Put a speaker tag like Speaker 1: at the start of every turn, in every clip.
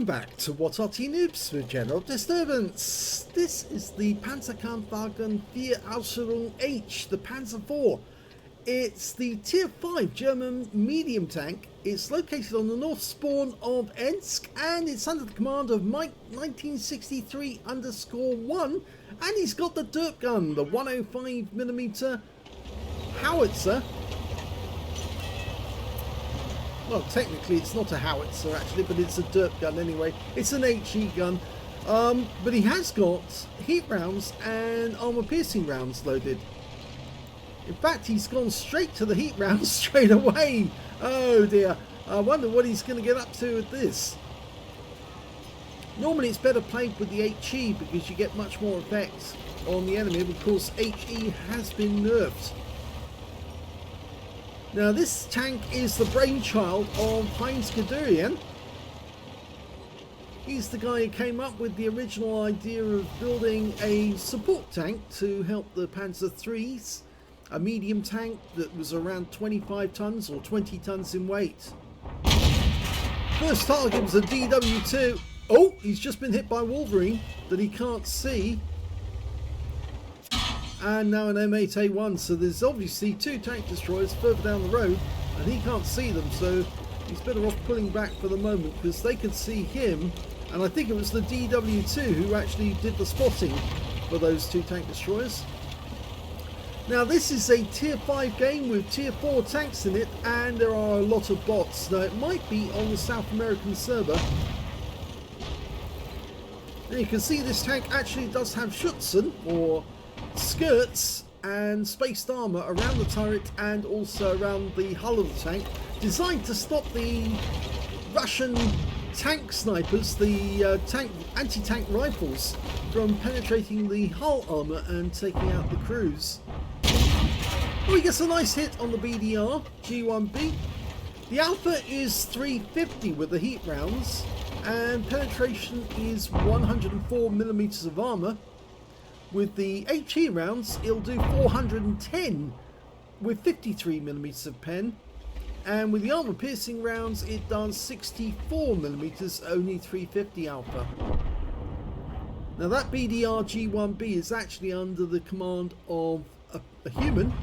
Speaker 1: Welcome back to What Arty Noobs with General Disturbance. This is the Panzerkampfwagen 4 Ausführung H, the Panzer IV. It's the Tier 5 German medium tank. It's located on the north spawn of Ensk and it's under the command of Mike 1963_1, and he's got the dirt gun, the 105mm howitzer. Well, technically it's not a howitzer actually, but it's a dirt gun anyway. It's an HE gun, but he has got heat rounds and armor piercing rounds loaded. In fact, he's gone straight to the heat rounds straight away. Oh dear, I wonder what he's going to get up to with this. Normally it's better played with the HE because you get much more effect on the enemy. Of course, HE has been nerfed. Now this tank is the brainchild of Ensk. He's the guy who came up with the original idea of building a support tank to help the Panzer IIIs, a medium tank that was around 25 tons or 20 tons in weight. First target was a DW2. Oh, he's just been hit by Wolverine that he can't see. And now an M8A1, so there's obviously two tank destroyers further down the road and he can't see them, so he's better off pulling back for the moment because they could see him, and I think it was the DW2 who actually did the spotting for those two tank destroyers. Now this is a tier 5 game with tier 4 tanks in it, and there are a lot of bots. Now it might be on the South American server. Now you can see this tank actually does have Schutzen or skirts and spaced armour around the turret and also around the hull of the tank, designed to stop the Russian tank snipers, the anti-tank rifles, from penetrating the hull armour and taking out the crews. Oh, he gets a nice hit on the BDR G1B. The alpha is 350 with the heat rounds and penetration is 104mm of armour. With the HE rounds, it'll do 410 with 53mm of pen, and with the armor piercing rounds, it does 64mm, only 350 alpha. Now that BDR G1B is actually under the command of a human.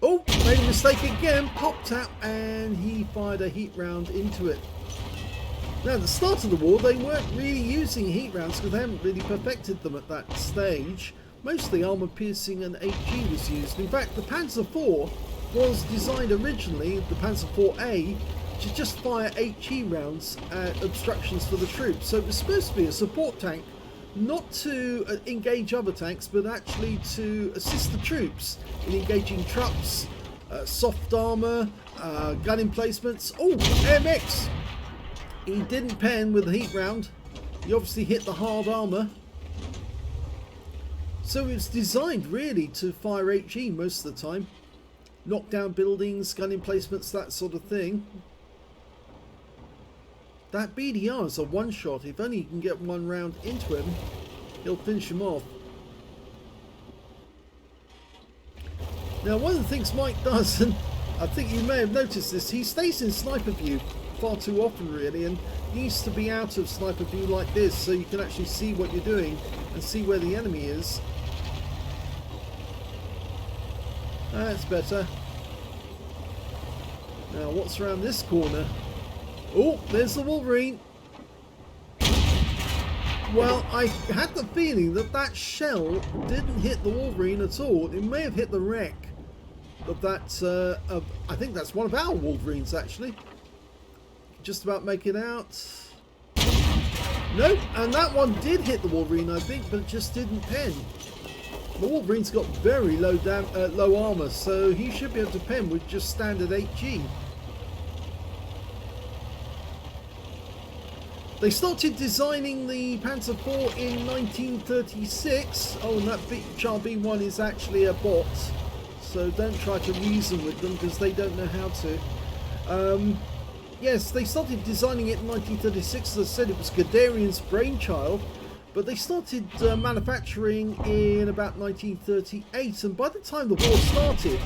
Speaker 1: Oh, made a mistake again, popped out, and he fired a heat round into it. Now at the start of the war they weren't really using heat rounds because they haven't really perfected them at that stage. Mostly armor piercing and HE was used. In fact the Panzer IV was designed originally, the Panzer IVA, to just fire HE rounds at obstructions for the troops. So it was supposed to be a support tank, not to engage other tanks but actually to assist the troops in engaging trucks, soft armor, gun emplacements. Oh, MX! He didn't pen with the heat round. He obviously hit the hard armour. So it's designed really to fire HE most of the time. Knock down buildings, gun emplacements, that sort of thing. That BDR is a one shot. If only you can get one round into him, he'll finish him off. Now one of the things Mike does, and I think you may have noticed this, he stays in sniper view far too often really, and needs to be out of sniper view like this so you can actually see what you're doing and see where the enemy is. That's better. Now what's around this corner? Oh, there's the Wolverine. Well, I had the feeling that that shell didn't hit the Wolverine at all. It may have hit the wreck of that, I think that's one of our Wolverines actually. Just about make it out. Nope, and that one did hit the Wolverine I think, but it just didn't pen. The Wolverine's got very low armour, so he should be able to pen with just standard HE. They started designing the Panzer IV in 1936. Oh, and that Char B1 is actually a bot, so don't try to reason with them because they don't know how to. Yes, they started designing it in 1936. As I said, it was Guderian's brainchild, but they started manufacturing in about 1938, and by the time the war started,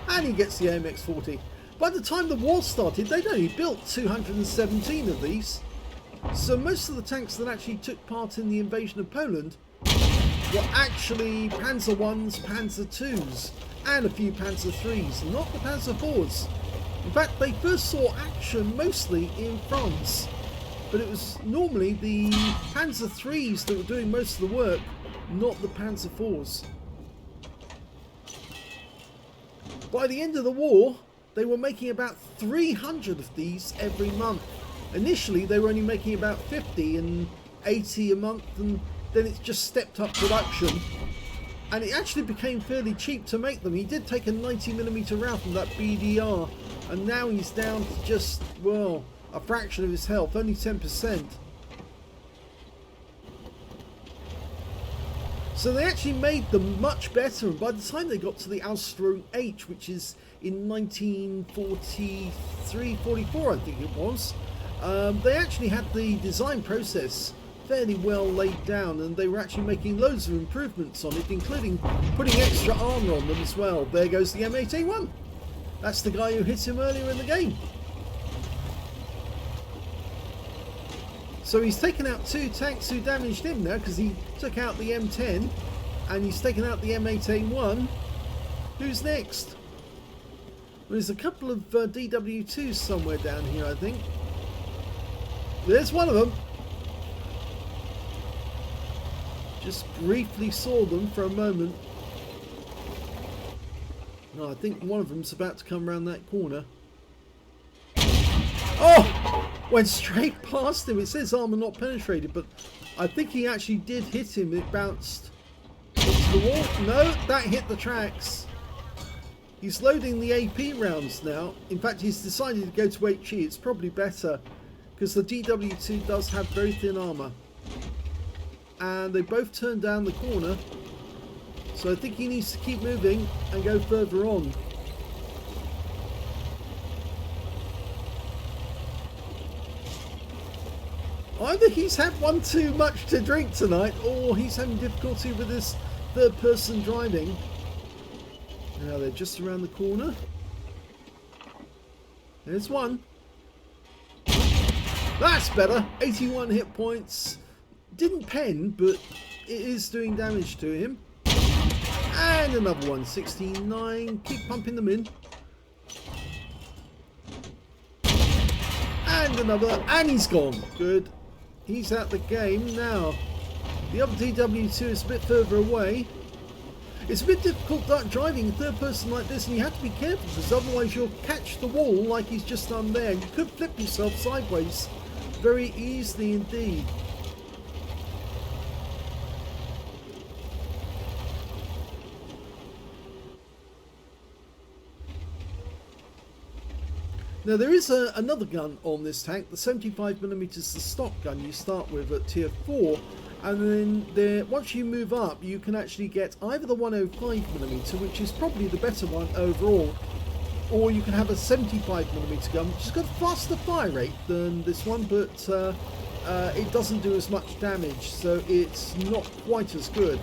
Speaker 1: and he gets the AMX-40, by the time the war started they'd only built 217 of these. So most of the tanks that actually took part in the invasion of Poland were actually Panzer Is, Panzer IIs, and a few Panzer IIIs, not the Panzer IVs. In fact, they first saw action mostly in France, but it was normally the Panzer IIIs that were doing most of the work, not the Panzer IVs. By the end of the war, they were making about 300 of these every month. Initially, they were only making about 50 and 80 a month, and then it just stepped up production. And it actually became fairly cheap to make them. He did take a 90mm round from that BDR, and now he's down to just, well, a fraction of his health, only 10%. So they actually made them much better, and by the time they got to the Aslains H, which is in 1943-44 I think it was, they actually had the design process fairly well laid down, and they were actually making loads of improvements on it, including putting extra armour on them as well. There goes the M8A1. That's the guy who hit him earlier in the game. So he's taken out 2 tanks who damaged him now, because he took out the M10 and he's taken out the M8A1. Who's next? Well, there's a couple of DW2s somewhere down here, I think. There's one of them. Just briefly saw them for a moment. No, I think one of them's about to come around that corner. Oh! Went straight past him. It says armour not penetrated, but I think he actually did hit him. It bounced into the wall. No, that hit the tracks. He's loading the AP rounds now. In fact, he's decided to go to HE. It's probably better, because the DW2 does have very thin armour. And they both turn down the corner. So I think he needs to keep moving and go further on. Either he's had one too much to drink tonight, or he's having difficulty with this third person driving. Now they're just around the corner. There's one. That's better. 81 hit points. Didn't pen, but it is doing damage to him. And another one. 69. Keep pumping them in. And another. And he's gone. Good. He's out the game now. The other DW2 is a bit further away. It's a bit difficult driving in third person like this, and you have to be careful, because otherwise you'll catch the wall like he's just done there, and you could flip yourself sideways very easily indeed. Now there is another gun on this tank, the 75mm, the stock gun you start with at tier 4, and then once you move up you can actually get either the 105mm, which is probably the better one overall, or you can have a 75mm gun, which has got a faster fire rate than this one, but it doesn't do as much damage, so it's not quite as good.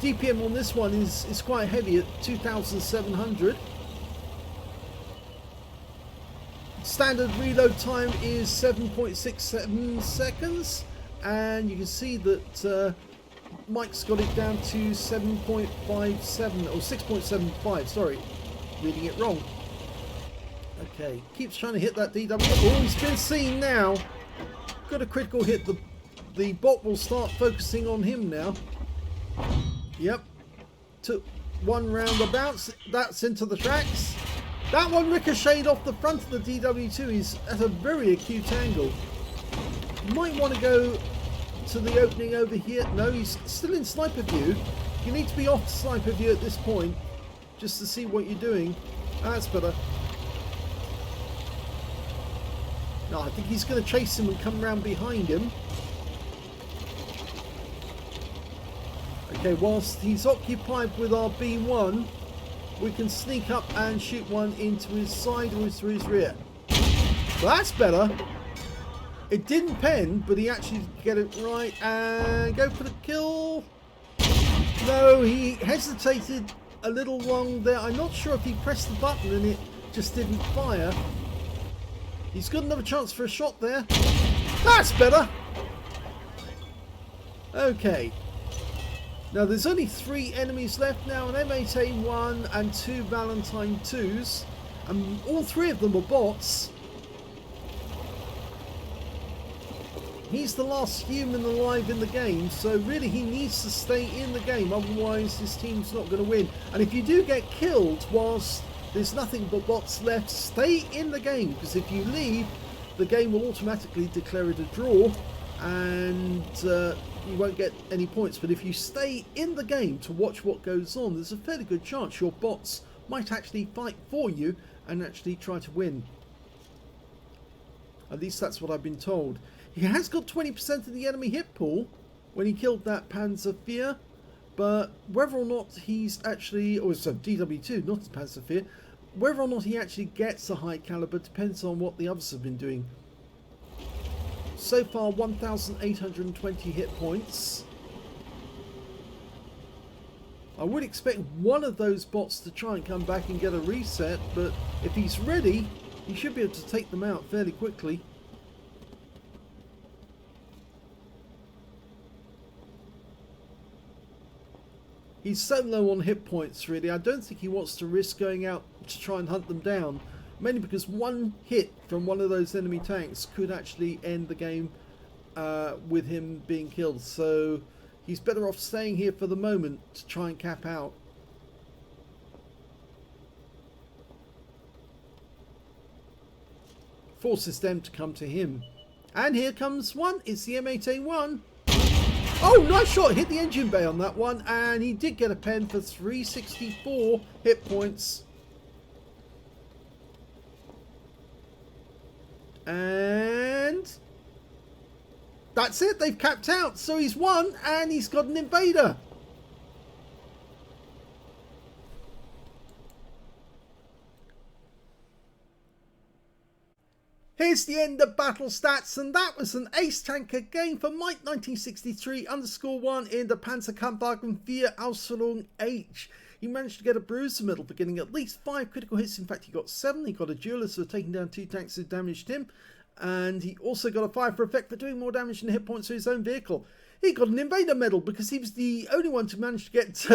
Speaker 1: DPM on this one is quite heavy at 2,700. Standard reload time is 7.67 seconds, and you can see that Mike's got it down to 7.57 or 6.75. Sorry, reading it wrong. Okay, keeps trying to hit that DW. Oh, he's been seen now. Got a critical hit. The bot will start focusing on him now. Yep, took one round of bounce. That's into the tracks. That one ricocheted off the front of the DW2. He's at a very acute angle. You might want to go to the opening over here. No, he's still in sniper view. You need to be off sniper view at this point, just to see what you're doing. That's better. No, I think he's going to chase him and come around behind him. Okay, whilst he's occupied with our B1, we can sneak up and shoot one into his side or into his rear. Well, that's better. It didn't pen, but he actually get it right and go for the kill. No, he hesitated a little long there. I'm not sure if he pressed the button and it just didn't fire. He's got another chance for a shot there. That's better. Okay. Now there's only 3 enemies left now, an M8A1 and 2 Valentine 2s. And all 3 of them are bots. He's the last human alive in the game, so really he needs to stay in the game, otherwise his team's not going to win. And if you do get killed whilst there's nothing but bots left, stay in the game, because if you leave, the game will automatically declare it a draw and you won't get any points. But if you stay in the game to watch what goes on, there's a fairly good chance your bots might actually fight for you and actually try to win. At least that's what I've been told. He has got 20% of the enemy hit pool when he killed that Panzerfear, but whether or not he's actually, or so DW2, not the Panzerfear, whether or not he actually gets a high caliber depends on what the others have been doing. So far, 1,820 hit points. I would expect one of those bots to try and come back and get a reset, but if he's ready, he should be able to take them out fairly quickly. He's so low on hit points, really. I don't think he wants to risk going out to try and hunt them down. Mainly because one hit from one of those enemy tanks could actually end the game with him being killed. So he's better off staying here for the moment to try and cap out. Forces them to come to him. And here comes one. It's the M8A1. Oh, nice shot. Hit the engine bay on that one. And he did get a pen for 364 hit points. And that's it. They've capped out. So he's won and he's got an invader. Here's the end of battle stats, and that was an ace tanker game for Mike1963_1 in the Pz.Kpfw Ausf H. He managed to get a bruiser medal for getting at least 5 critical hits. In fact, he got 7. He got a duelist for taking down 2 tanks who damaged him. And he also got a fire for effect for doing more damage than hit points to his own vehicle. He got an invader medal because he was the only one to manage to get to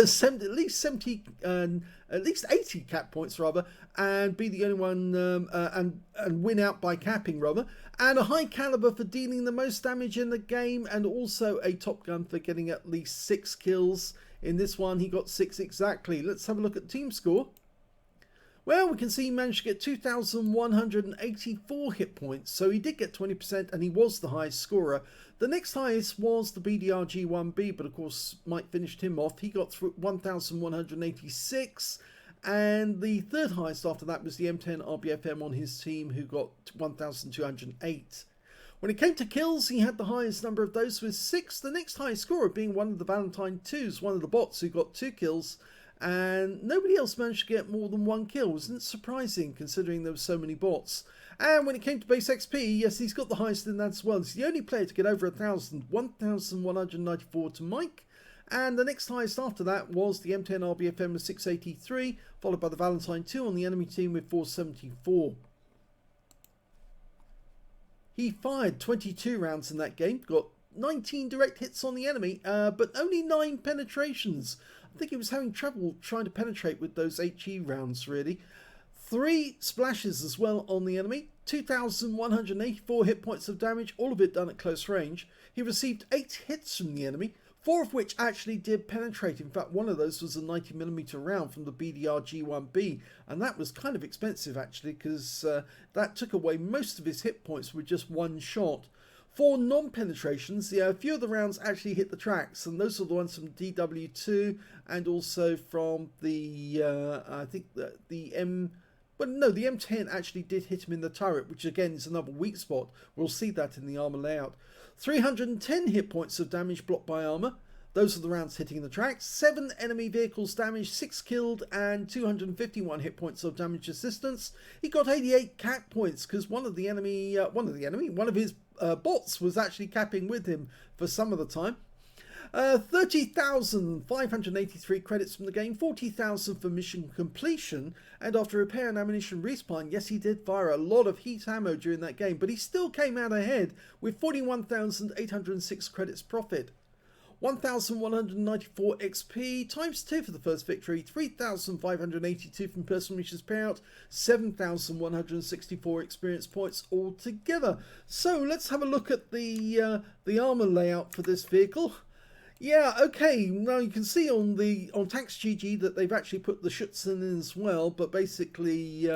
Speaker 1: at least 80 cap points rather, and be the only one and win out by capping rather. And a high caliber for dealing the most damage in the game, and also a top gun for getting at least 6 kills. In this one, he got 6 exactly. Let's have a look at team score. Well, we can see he managed to get 2,184 hit points, so he did get 20% and he was the highest scorer. The next highest was the BDR1B, but of course Mike finished him off. He got 1,186, and the third highest after that was the M10 RBFM on his team, who got 1,208. When it came to kills, he had the highest number of those with 6, the next highest scorer being one of the Valentine 2s, one of the bots who got 2 kills. And nobody else managed to get more than 1 kill. Wasn't surprising considering there were so many bots. And when it came to base XP, yes, he's got the highest in that as well. He's the only player to get over 1,000, 1,194 to Mike. And the next highest after that was the M10 RBFM with 683, followed by the Valentine 2 on the enemy team with 474. He fired 22 rounds in that game, got 19 direct hits on the enemy, but only 9 penetrations. I think he was having trouble trying to penetrate with those HE rounds, really. 3 splashes as well on the enemy. 2,184 hit points of damage, all of it done at close range. He received 8 hits from the enemy, 4 of which actually did penetrate. In fact, one of those was a 90mm round from the BDR1B, and that was kind of expensive actually, because that took away most of his hit points with just 1 shot. 4 non-penetrations, a few of the rounds actually hit the tracks, and those are the ones from DW2 and also from the, I think the M10 actually did hit him in the turret, which again is another weak spot. We'll see that in the armor layout. 310 hit points of damage blocked by armor. Those are the rounds hitting the tracks. 7 enemy vehicles damaged, 6 killed, and 251 hit points of damage assistance. He got 88 cap points because one of his bots was actually capping with him for some of the time. 30,583 credits from the game, 40,000 for mission completion, and after repair and ammunition respawn, yes, he did fire a lot of heat ammo during that game, but he still came out ahead with 41,806 credits profit. 1,194 XP times 2 for the first victory, 3,582 from personal missions payout, 7,164 experience points altogether. So let's have a look at the armor layout for this vehicle. Yeah, okay, now you can see on Tanks GG that they've actually put the Schutzen in as well, but basically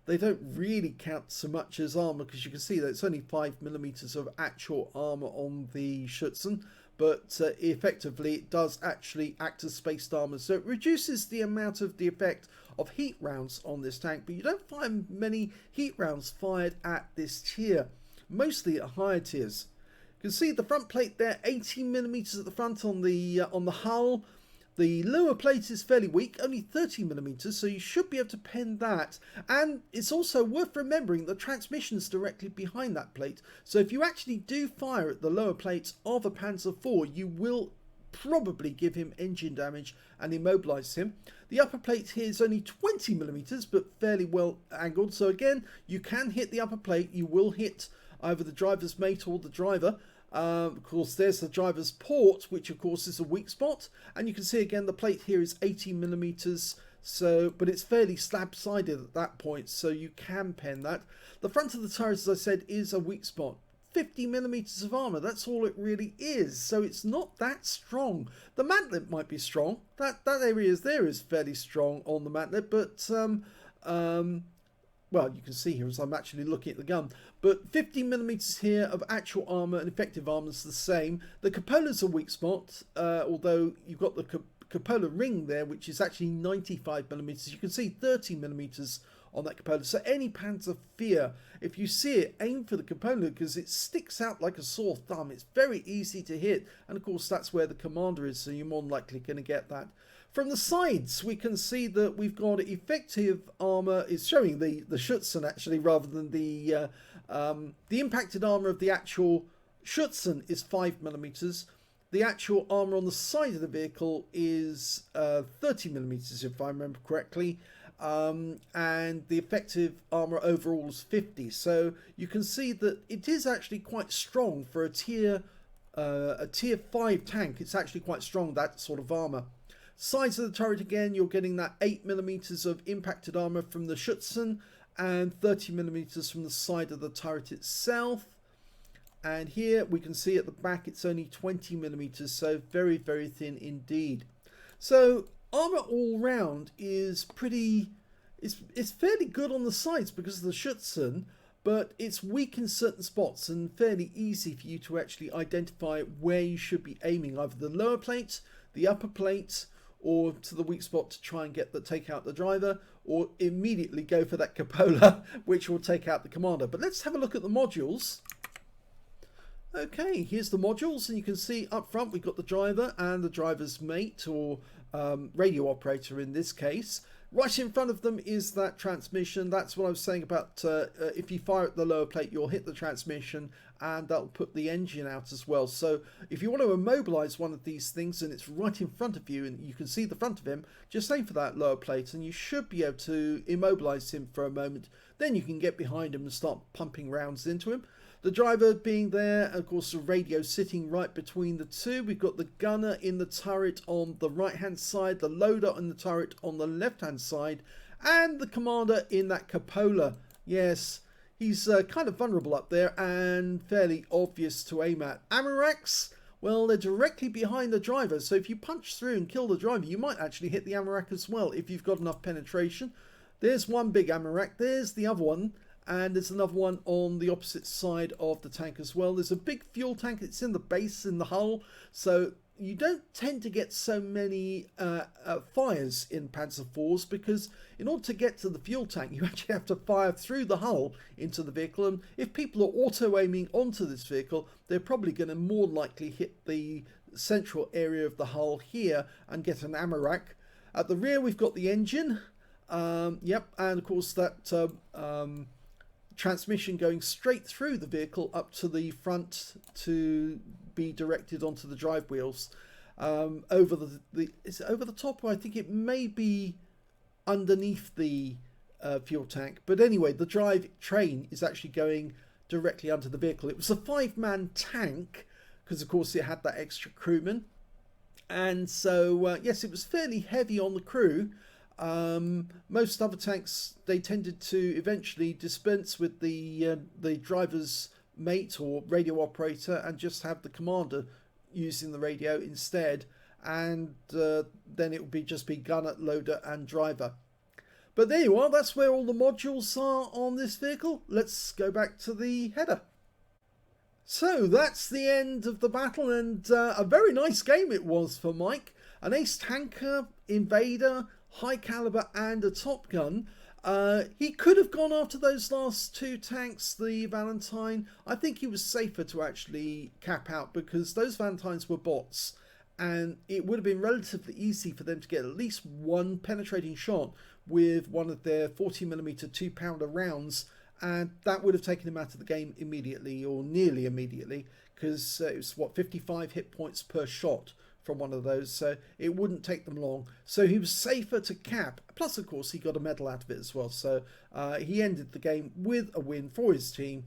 Speaker 1: they don't really count so much as armor, because you can see that it's only 5mm of actual armor on the Schutzen. But effectively it does actually act as spaced armor, so it reduces the amount of the effect of heat rounds on this tank, but you don't find many heat rounds fired at this tier, mostly at higher tiers. You can see the front plate there, 18mm at the front on the hull. The lower plate is fairly weak, only 30mm, so you should be able to pen that. And it's also worth remembering the transmission is directly behind that plate. So if you actually do fire at the lower plate of a Panzer IV, you will probably give him engine damage and immobilize him. The upper plate here is only 20mm, but fairly well angled. So again, you can hit the upper plate. You will hit either the driver's mate or the driver. Of course, there's the driver's port, which of course is a weak spot, and you can see again the plate here is 18mm, so but it's fairly slab-sided at that point, so you can pen that. The front of the turret, as I said, is a weak spot. 50mm of armor, that's all it really is, so it's not that strong. The mantlet might be strong. That area there is fairly strong on the mantlet, but well, you can see here as I'm actually looking at the gun, but 50mm here of actual armor and effective armor is the same. The cupola's a weak spot, although you've got the cupola ring there, which is actually 95mm. You can see 30mm on that cupola. So any Panzer IV, if you see it, aim for the cupola because it sticks out like a sore thumb. It's very easy to hit, and of course that's where the commander is, so you're more than likely going to get that. From the sides, we can see that we've got effective armor. It's showing the Schutzen actually, rather than the impacted armor of the actual Schutzen is 5mm. The actual armor on the side of the vehicle is 30mm, if I remember correctly, and the effective armor overall is 50. So you can see that it is actually quite strong for a tier 5 tank. It's actually quite strong, that sort of armor. Sides of the turret again, you're getting that 8mm of impacted armor from the Schutzen and 30mm from the side of the turret itself. And here we can see at the back it's only 20mm, so very, very thin indeed. So armor all round is pretty, it's fairly good on the sides because of the Schutzen, but it's weak in certain spots and fairly easy for you to actually identify where you should be aiming, either the lower plate, the upper plate, or to the weak spot to try and take out the driver, or immediately go for that cupola, which will take out the commander. But let's have a look at the modules. Okay, here's the modules, and you can see up front we've got the driver and the driver's mate, or radio operator in this case. Right in front of them is that transmission. That's what I was saying about if you fire at the lower plate, you'll hit the transmission and that'll put the engine out as well. So if you want to immobilize one of these things and it's right in front of you and you can see the front of him, just aim for that lower plate and you should be able to immobilize him for a moment. Then you can get behind him and start pumping rounds into him. The driver being there, of course the radio sitting right between the two. We've got the gunner in the turret on the right hand side, the loader in the turret on the left hand side, and the commander in that cupola. Yes, he's kind of vulnerable up there and fairly obvious to aim at. Ammo racks, well, they're directly behind the driver, so if you punch through and kill the driver, you might actually hit the ammo rack as well if you've got enough penetration. There's one big ammo rack, there's the other one. And there's another one on the opposite side of the tank as well. There's a big fuel tank. It's in the base, in the hull. So you don't tend to get so many fires in Panzer IVs, because in order to get to the fuel tank, you actually have to fire through the hull into the vehicle. And if people are auto-aiming onto this vehicle, they're probably going to more likely hit the central area of the hull here and get an ammo rack. At the rear, we've got the engine. Yep, and of course that transmission going straight through the vehicle up to the front to be directed onto the drive wheels. over is it over the top, or I think it may be underneath the fuel tank. But anyway, the drive train is actually going directly under the vehicle. It was a 5-man tank because of course it had that extra crewman, and so yes, it was fairly heavy on the crew. Most other tanks, they tended to eventually dispense with the driver's mate or radio operator and just have the commander using the radio instead, and then it would be just be gunner, loader and driver. But there you are, that's where all the modules are on this vehicle. Let's go back to the header. So that's the end of the battle, and a very nice game it was for Mike. An ace tanker, invader, high caliber and a top gun. He could have gone after those last 2 tanks, the Valentine. I think he was safer to actually cap out because those Valentines were bots, and it would have been relatively easy for them to get at least one penetrating shot with one of their 40mm 2-pounder rounds, and that would have taken him out of the game immediately, or nearly immediately, because it was what, 55 hit points per shot from one of those, so it wouldn't take them long. So he was safer to cap, plus of course he got a medal out of it as well, so he ended the game with a win for his team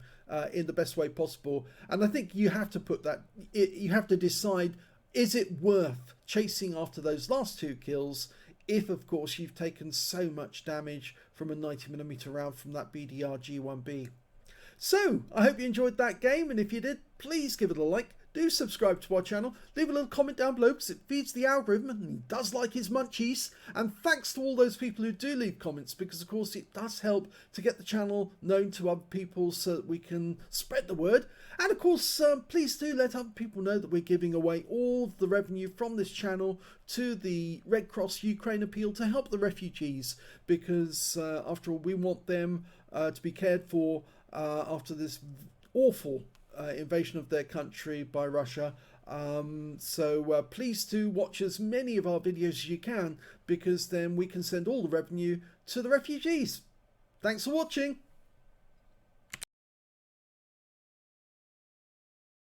Speaker 1: in the best way possible. And I think you have to put that, you have to decide, is it worth chasing after those last 2 kills if of course you've taken so much damage from a 90mm round from that BDR G1B. So I hope you enjoyed that game, and if you did, please give it a like. Do subscribe to our channel, leave a little comment down below because it feeds the algorithm and he does like his munchies. And thanks to all those people who do leave comments, because of course it does help to get the channel known to other people so that we can spread the word. And of course, please do let other people know that we're giving away all of the revenue from this channel to the Red Cross Ukraine appeal to help the refugees, because after all, we want them to be cared for after this awful invasion of their country by Russia. So please do watch as many of our videos as you can, because then we can send all the revenue to the refugees. Thanks for watching.